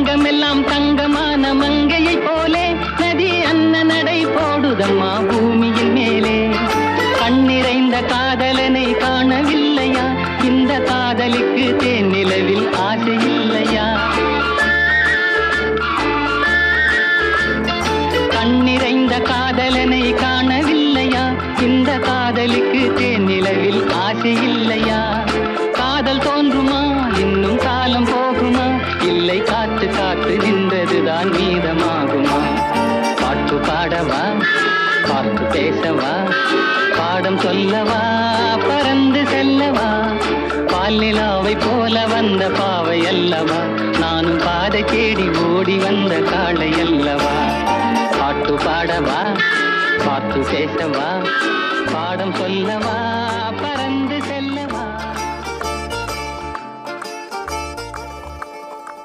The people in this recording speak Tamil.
அங்கமெல்லாம் தங்கமான மங்கையை போலே நதி அன்ன நடை போடுதம்மா பூமியின் மேலே. கண்ணிறைந்த காதலனை காணவில்லையா? இந்த காதலுக்கு தேன் நிலவில் ஆசை இல்லையா? கண்ணிறைந்த காதலனை காணவில்லையா? இந்த காதலுக்கு தேன் நிலவில் ஆசை இல்லையா? காதல் தோன்றுமா? இன்னும் காலம் போகுமா? இல்லை, காத்து காத்து நின்றதுதான் மீதமாகுமா? பாட்டு பாடவா? பார்த்து பேசவா? பாடம் சொல்லவா? பறந்து செல்லவா? பால் நிலாவை போல வந்த பாவை அல்லவா? நானும் பாதை தேடி ஓடி வந்த காளை அல்லவா? பாட்டு பாடவா? பார்த்து பேசவா? பாடம் சொல்லவா?